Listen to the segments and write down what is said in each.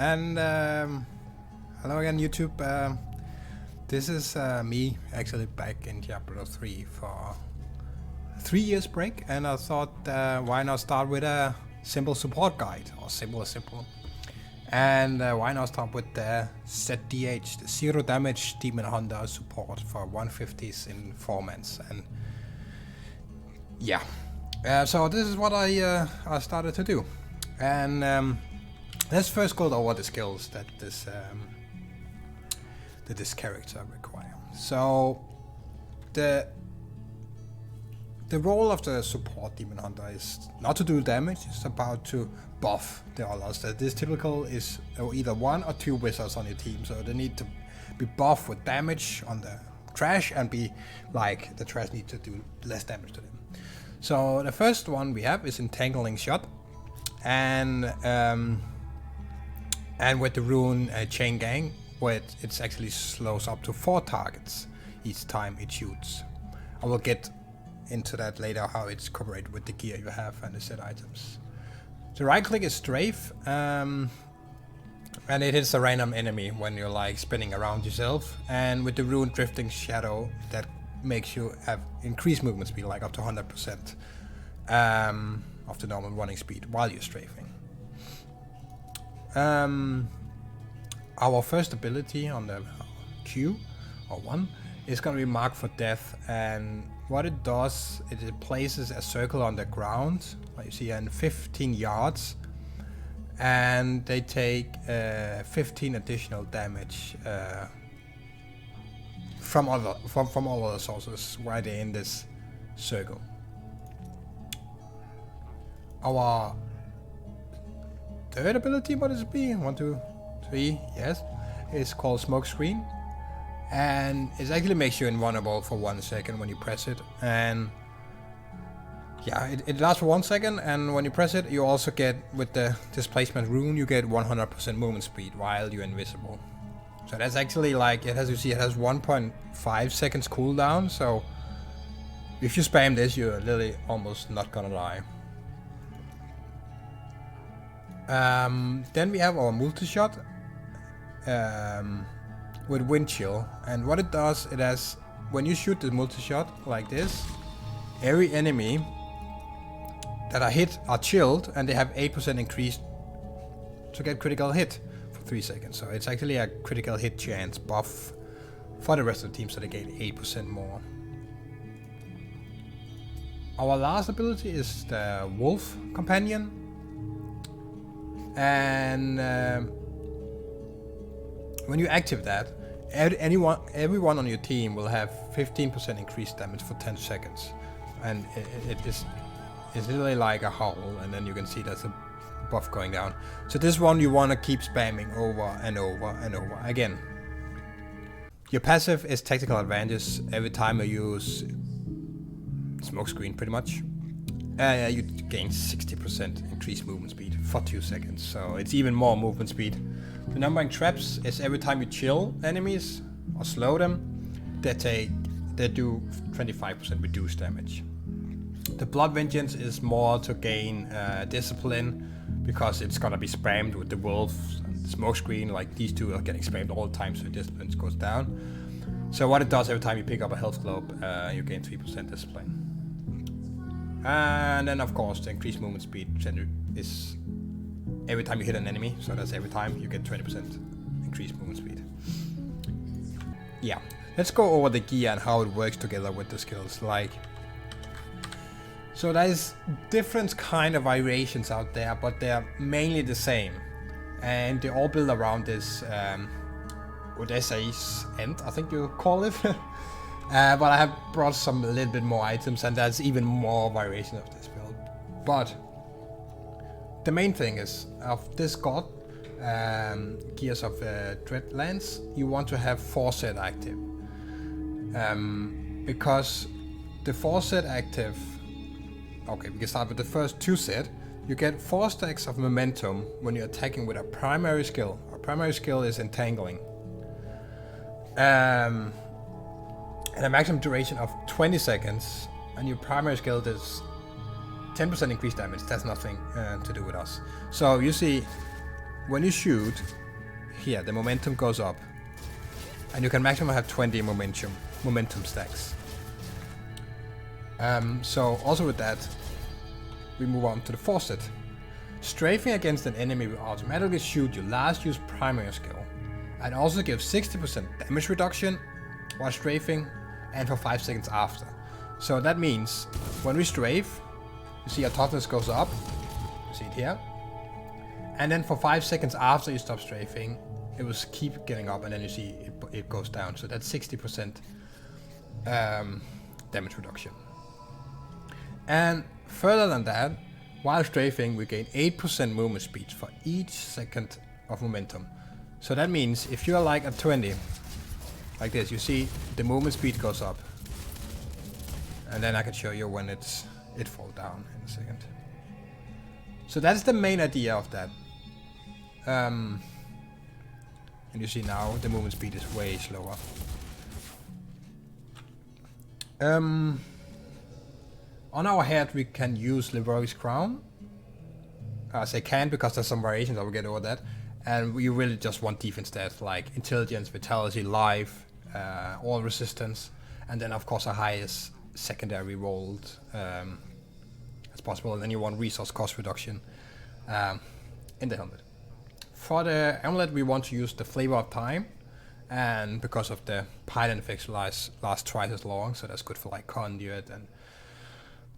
and hello again YouTube. This is me actually back in Diablo 3 for 3 years break, and I thought why not start with a simple support guide, or simple, and why not start with the zDH, the zero damage demon hunter support for 150s in 4 months. And yeah, so this is what I started to do. And let's first go over the skills that this character require. So the role of the support demon hunter is not to do damage, it's about to buff the others. This typical is either 1 or 2 wizards on your team, so they need to be buffed with damage on the trash and be like the trash needs to do less damage to them. So the first one we have is Entangling Shot, and with the rune Chain Gang, where it actually slows up to 4 targets each time it shoots. I will get into that later, how it's cooperated with the gear you have and the set items. The right click is Strafe, and it hits a random enemy when you're like spinning around yourself, and with the rune Drifting Shadow, that makes you have increased movement speed, like up to 100% of the normal running speed while you're strafing. Our first ability on the Q, or 1, is going to be Mark for Death, and what it does is it places a circle on the ground, like you see, and 15 yards, and they take 15 additional damage from all other sources while they're in this circle. Our third ability, what does it be? 1, 2, 3, yes, it's called Smoke Screen, and it actually makes you invulnerable for 1 second when you press it. And yeah, it lasts for 1 second, and when you press it, you also get, with the displacement rune, you get 100% movement speed while you're invisible. So that's actually like, it has, you see, it has 1.5 seconds cooldown, so if you spam this, you're literally almost not gonna die. Then we have our multi-shot with Wind Chill, and what it does, it has, when you shoot the multi-shot like this, every enemy that are hit are chilled, and they have 8% increased to get critical hit for 3 seconds. So it's actually a critical hit chance buff for the rest of the team, so they gain 8% more. Our last ability is the Wolf Companion, and when you activate that, everyone on your team will have 15% increased damage for 10 seconds, and it's literally like a howl, and then you can see there's a buff going down. So this one you want to keep spamming over and over and over again. Your passive is Tactical Advantage. Every time you use Smoke Screen, pretty much, you gain 60% increased movement speed for 2 seconds, so it's even more movement speed. The Numbering Traps is every time you chill enemies or slow them, they do 25% reduced damage. The Blood Vengeance is more to gain discipline, because it's gonna be spammed with the Wolf and the Smoke Screen. Like, these two are getting spammed all the time, so discipline goes down. So what it does, every time you pick up a health globe, you gain 3% discipline. And then of course the increased movement speed is every time you hit an enemy, so that's every time you get 20% increased movement speed. Yeah, let's go over the gear and how it works together with the skills. Like, so there's different kind of variations out there, but they're mainly the same, and they all build around this Odysseus End, I think you call it. But I have brought some a little bit more items, and there's even more variation of this build. But the main thing is, of this god, Gears of Dreadlands, you want to have 4 set active. Because the 4 set active, okay, we can start with the first 2 set. You get 4 stacks of momentum when you're attacking with a primary skill. Our primary skill is Entangling. And a maximum duration of 20 seconds, and your primary skill is 10% increased damage. That's nothing to do with us. So you see, when you shoot, here the momentum goes up, and you can maximum have 20 momentum stacks. So also with that, we move on to the fourth set. Strafing against an enemy will automatically shoot your last used primary skill, and also give 60% damage reduction while strafing, and for 5 seconds after. So that means when we strafe, you see our toughness goes up, you see it here, and then for 5 seconds after you stop strafing, it will keep getting up, and then you see it goes down. So that's 60% damage reduction. And further than that, while strafing, we gain 8% movement speed for each second of momentum. So that means if you're like at 20, like this, you see the movement speed goes up. And then I can show you when it falls down in a second. So that's the main idea of that. And you see now the movement speed is way slower. On our head we can use Leroy's Crown. I say can because there's some variations, I will get over that. And we really just want defense stats like intelligence, vitality, life, all resistance, and then of course our highest secondary rolled as possible. And then you want resource cost reduction in the helmet. For the amulet we want to use the Flavor of Time, and because of the pilot effects last twice as long, so that's good for like conduit and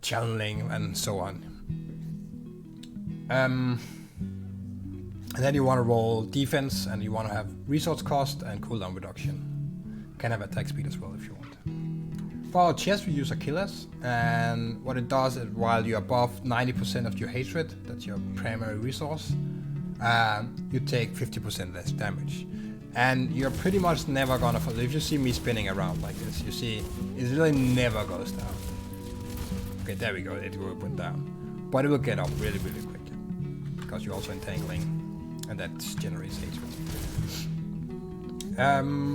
channeling and so on. And then you want to roll defense, and you want to have resource cost and cooldown reduction. Can have attack speed as well if you want. For our chest we use Achilles, and what it does is while you're above 90% of your hatred, that's your primary resource, you take 50% less damage. And you're pretty much never gonna fall. If you see me spinning around like this, you see it really never goes down. Okay, there we go, it went down. But it will get up really, really quick, because you're also entangling, and that generates hatred.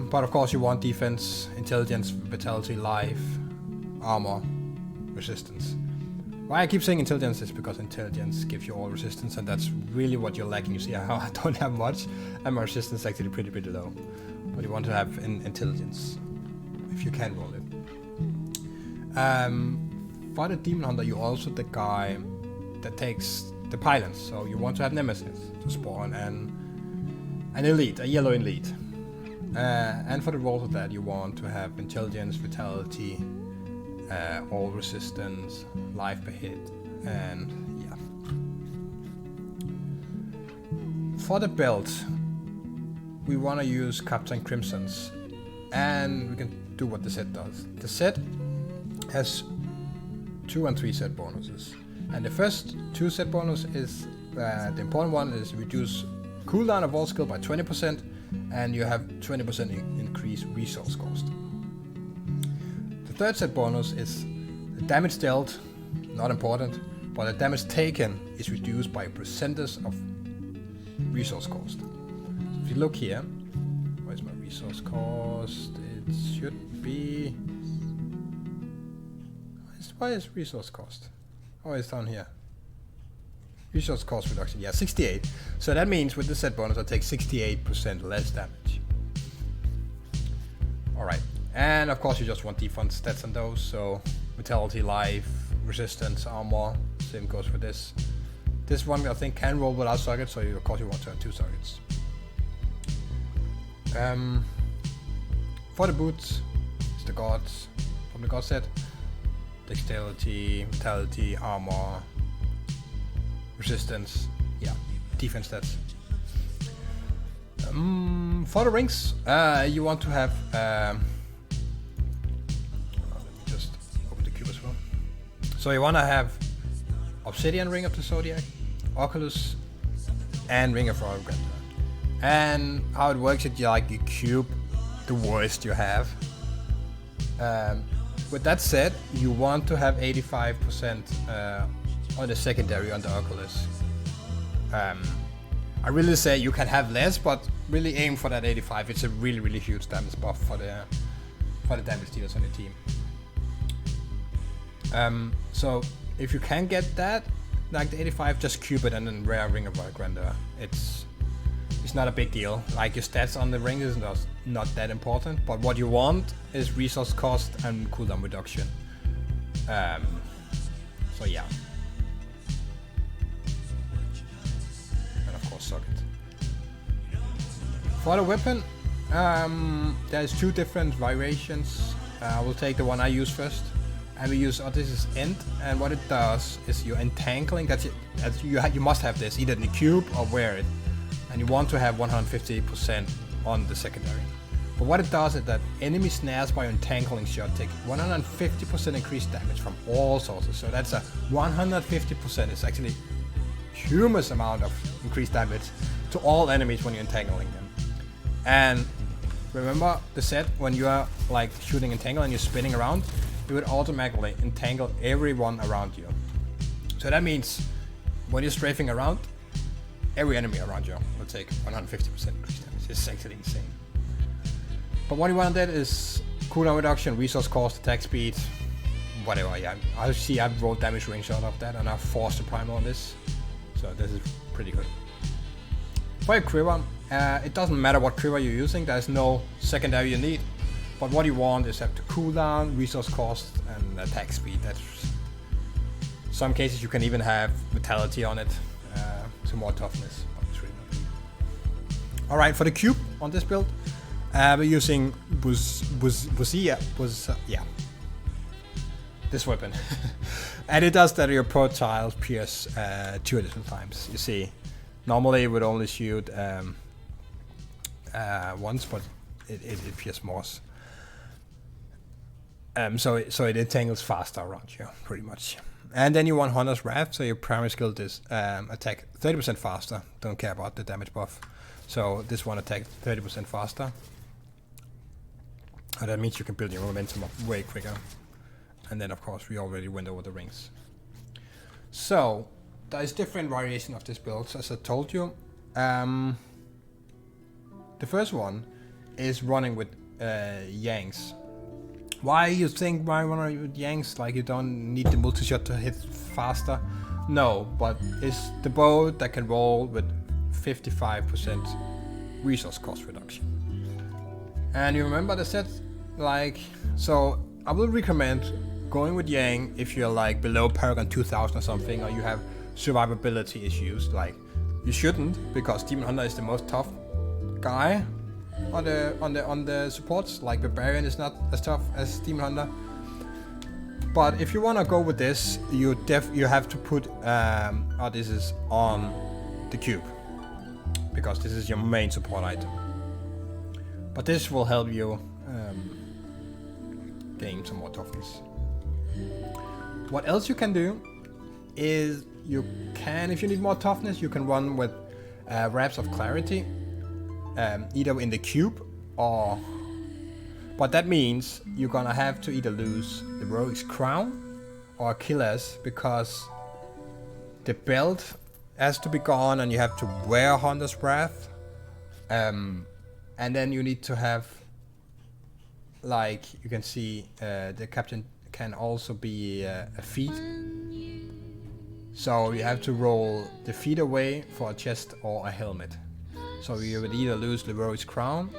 But of course you want defense, intelligence, vitality, life, armor, resistance. Why I keep saying intelligence is because intelligence gives you all resistance, and that's really what you're lacking. You see how I don't have much, and my resistance is actually pretty low. But you want to have intelligence, if you can roll it. For the Demon Hunter, you're also the guy that takes the pylons, so you want to have Nemesis to spawn, and an elite, a yellow elite. And for the rolls of that, you want to have intelligence, vitality, all resistance, life per hit, and yeah. For the belt, we want to use Captain Crimson's, and we can do what the set does. The set has 2 and 3 set bonuses, and the first 2 set bonus is the important one is reduce cooldown of all skill by 20%, and you have 20% increased resource cost. The third set bonus is the damage dealt, not important, but the damage taken is reduced by a percentage of resource cost. So if you look here, where's my resource cost? It should be... Why is resource cost? Oh, it's down here. Resource cost reduction, yeah, 68. So that means with the set bonus I take 68% less damage. Alright, and of course you just want defense stats on those, so vitality, life, resistance, armor, same goes for this. This one I think can roll without sockets, so of course you want to have 2 sockets. For the boots, it's the gods from the god set. Dexterity, vitality, armor, resistance, yeah, defense stats. For the rings, you want to have, let me just open the cube as well. So you want to have Obsidian Ring of the Zodiac, Oculus, and Ring of Royal Grandeur. And how it works is you cube the worst you have. With that said, you want to have 85% on the secondary on the Oculus. I really say you can have less, but really aim for that 85. It's a really huge damage buff for the damage dealers on the team. So if you can get that, like the 85, just cube it and then rare Ring of Royal Grandeur. It's not a big deal. Like your stats on the ring is not that important, but what you want is resource cost and cooldown reduction. So yeah. And of course socket. For the weapon, there's two different variations. I will take the one I use first. And we use, this is End, and what it does is you're entangling, that's it. You must have this, either in the cube or wear it. And you want to have 150% on the secondary. But what it does is that enemy snares by entangling shot take 150% increased damage from all sources. So that's a 150%, it's actually a humongous amount of increased damage to all enemies when you're entangling them. And remember the set, when you are like shooting entangle and you're spinning around, it would automatically entangle everyone around you. So that means when you're strafing around, every enemy around you will take 150% increased damage. It's actually insane. But what you want that is cooldown reduction, resource cost, attack speed, whatever. Yeah, I see I've rolled damage range out of that and I've forced the primal on this. So this is pretty good. For your quiver, it doesn't matter what quiver you're using, there's no secondary you need. But what you want is have the cooldown, resource cost, and attack speed. That's some cases you can even have vitality on it, to more toughness. Really all right, for the cube on this build, we're using this weapon, and it does that your projectiles pierce 2 additional times. You see, normally it would only shoot once, but it pierces more. So it entangles faster around you, pretty much. And then you want Hunter's Wrath, so your primary skill is attack 30% faster. Don't care about the damage buff. So this one attack 30% faster. And that means you can build your momentum up way quicker. And then of course we already went over the rings. So there is different variation of this build, as I told you. The first one is running with Yangs. Why you think why run with Yangs? Like you don't need the multi-shot to hit faster? No, but it's the bow that can roll with 55% resource cost reduction. And you remember the set? Like, so I will recommend going with Yang if you're like below Paragon 2000 or something, or you have survivability issues. Like, you shouldn't, because Demon Hunter is the most tough guy on the supports. Like Barbarian is not as tough as Demon Hunter. But if you wanna go with this, you have to put Odysseus on the cube, because this is your main support item. But this will help you gain some more toughness. What else you can do is if you need more toughness, you can run with Wraps of Clarity, either in the cube or. But that means you're gonna have to either lose the Rogue's Crown or Achilles, because the belt has to be gone and you have to wear Hunter's Wrath. And then you need to have, like you can see, the captain can also be a feat. So you have to roll the feet away for a chest or a helmet. So you would either lose the Rogue's Crown.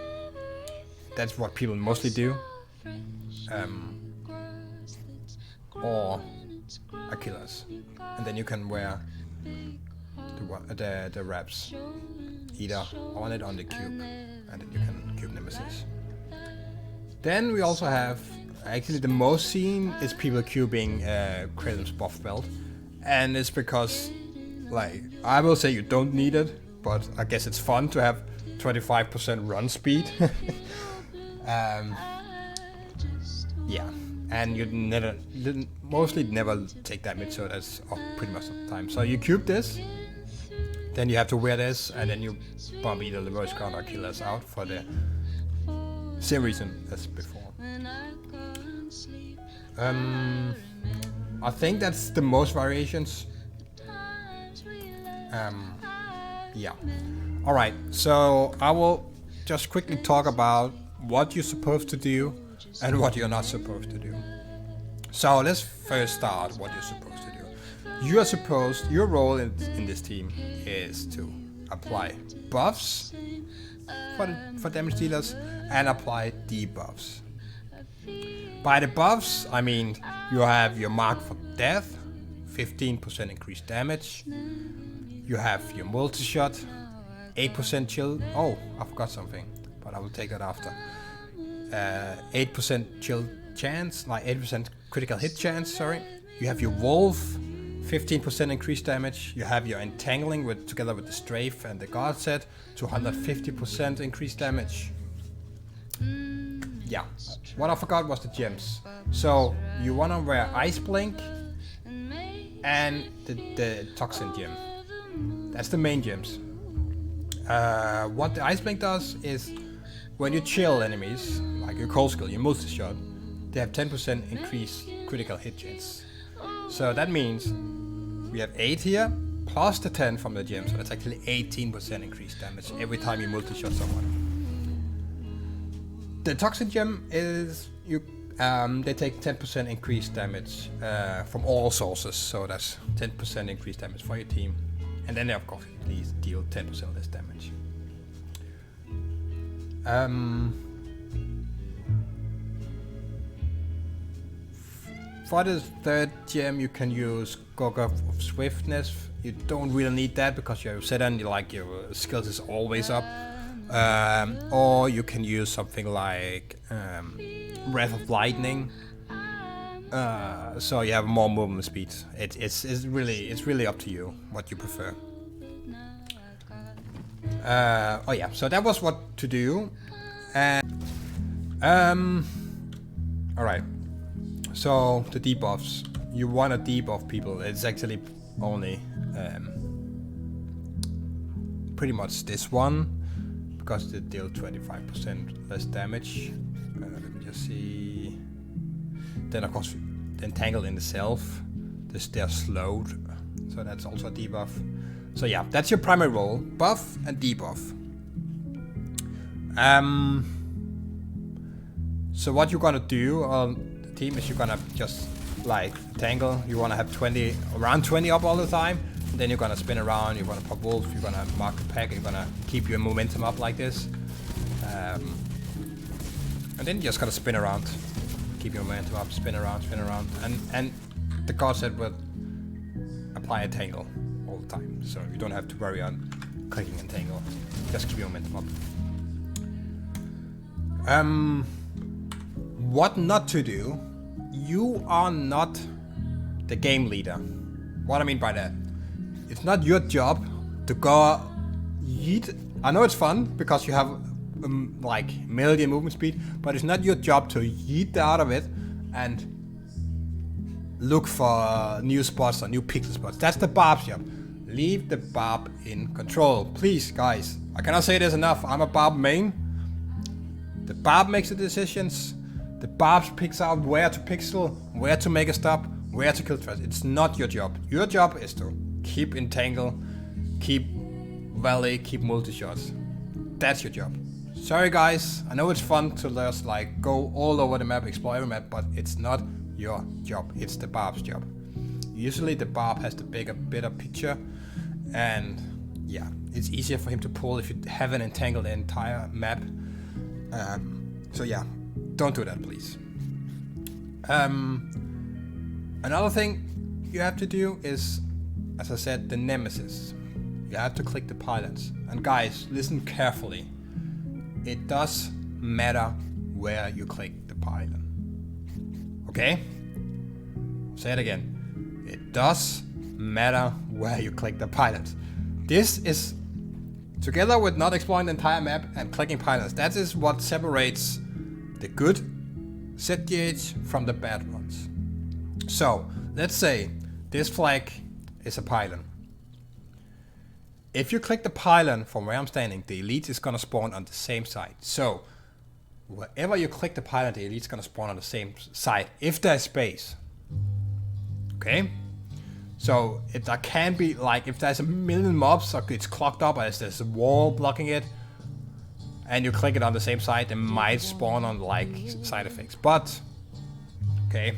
That's what people mostly do. Or Achilles. And then you can wear the wraps either on it on the cube, and then you can cube Nemesis. Then we also have, actually the most seen is people cubing Kratos' buff belt, and it's because, like, I will say you don't need it, but I guess it's fun to have 25% run speed. Yeah, and you mostly never take damage, so that's pretty much the time. So you cube this, then you have to wear this, and then you bomb either the Rogue's Crown or Achilles out for the same reason as before. I think that's the most variations. Yeah. Alright, so I will just quickly talk about what you're supposed to do and what you're not supposed to do. So let's first start what you're supposed to do. Your role in this team is to apply buffs for damage dealers, and apply debuffs. By the buffs, I mean you have your mark for death, 15% increased damage. You have your multi-shot, 8% chill. Oh, I forgot something, but I will take that after. 8% chill chance, like 8% critical hit chance, sorry. You have your wolf, 15% increased damage. You have your entangling together with the strafe and the guard set, 250% increased damage. Yeah, what I forgot was the gems. So you wanna wear Ice Blink and the Toxin gem. That's the main gems. What the Ice Blink does is when you chill enemies, like your cold skill, your multi-shot, they have 10% increased critical hit chance. So that means we have 8 here, plus the 10 from the gem, so that's actually 18% increased damage every time you multi-shot someone. The Toxic gem is, they take 10% increased damage from all sources, so that's 10% increased damage for your team. And then they of course at least deal 10% less damage. For the third gem you can use Gog of Swiftness. You don't really need that because you set on like your skills is always up. Or you can use something like Wrath of Lightning. So you have more movement speed. It's really up to you what you prefer. Oh yeah, so that was what to do. Alright. So the debuffs. You want to debuff people. It's actually only pretty much this one, because they deal 25% less damage. Let me just see. Then of course, entangled in the self. They're slowed, so that's also a debuff. So yeah, that's your primary role: buff and debuff. So what you're gonna do on the team is you're gonna just like tangle. You wanna have around 20 up all the time. And then you're gonna spin around. You're gonna pop wolf. You're gonna mark the pack. You're gonna keep your momentum up like this. And then you just gotta spin around. Keep your momentum up. Spin around. And the guard set will apply a tangle all the time. So you don't have to worry on clicking and tangle. Just keep your momentum up. What not to do? You are not the game leader. What I mean by that? It's not your job to go yeet. I know it's fun because you have like million movement speed, but it's not your job to yeet out of it and look for new spots or new pixel spots. That's the Barb's job. Leave the Barb in control. Please, guys. I cannot say this enough. I'm a Barb main. The Barb makes the decisions. The Barb picks out where to pixel, where to make a stop, where to kill threats. It's not your job. Your job is to keep entangle, keep volley, keep multi-shots. That's your job. Sorry guys, I know it's fun to just like go all over the map, explore every map, but it's not your job. It's the Barb's job. Usually the Barb has the better picture, and yeah, it's easier for him to pull if you haven't entangled the entire map. So yeah, don't do that, please. Another thing you have to do is, as I said, the Nemesis. You have to click the pilots. And guys, listen carefully. It does matter where you click the pilot. Okay? Say it again. It does matter where you click the pilot. This is, together with not exploring the entire map and clicking pilots, that is what separates the good zDH from the bad ones. So, let's say this flag is a pylon. If you click the pylon from where I'm standing, the elite is gonna spawn on the same side. So, wherever you click the pylon, the elite is gonna spawn on the same side, if there's space. Okay? So, there can be, like, if there's a million mobs, or it's clogged up, or there's a wall blocking it, and you click it on the same side, they might spawn on, like, side effects. But, okay,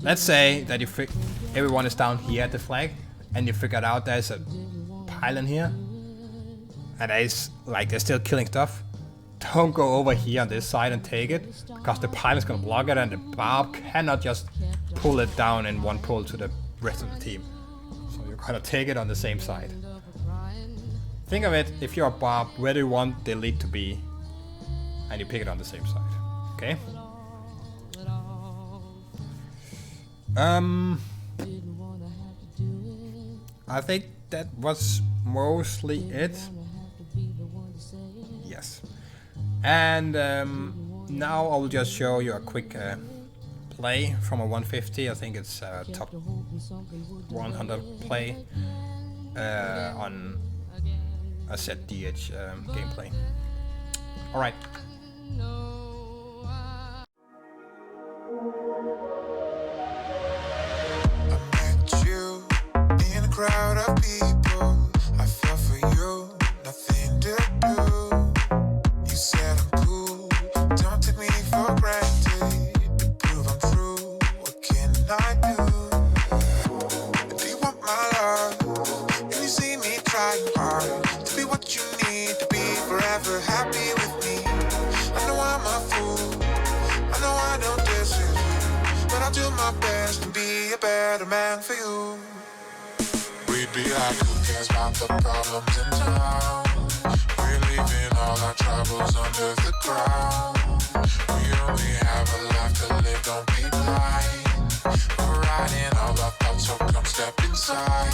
let's say that everyone is down here at the flag, and you figured out there's a pylon here. and they're still killing stuff, don't go over here on this side and take it, because the pilot's gonna block it and the barb cannot just pull it down in one pull to the rest of the team. So you're gonna take it on the same side. Think of it, if you're a barb, where do you want the lead to be? And you pick it on the same side. Okay? I think that was mostly it. Yes. And now I will just show you a quick play from a 150. I think it's top 100 play on a zDH gameplay. Alright. Crowd of people, I fell for you, nothing to do. You said I'm cool, don't take me for granted. To prove I'm true, what can I do? Do you want my love? And you see me trying hard to be what you need to be, forever happy with me. I know I'm a fool, I know I don't deserve you, but I'll do my best to be a better man for you. We'd be like, who cares about the problems in town? We're leaving all our troubles under the ground. We only have a life to live, don't be blind. We're riding all our thoughts, so come step inside.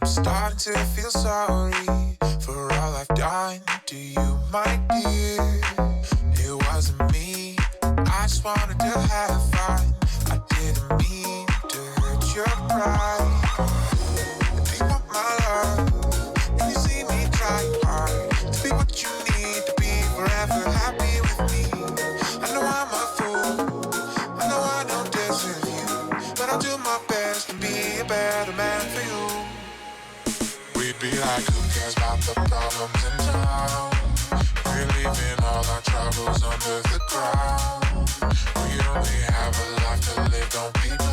Starting to feel sorry for all I've done to you, my dear. It wasn't me, I just wanted to have fun. I didn't mean to hurt your pride. Do you want my love? And you see me trying hard to be what you need to be, forever happy with me. I know I'm a fool, I know I don't deserve you, but I'll do my best to be a better man for you. We'd be like, who cares about the problems in town? We're leaving all our troubles under the ground. We only have a life to live, don't be blind.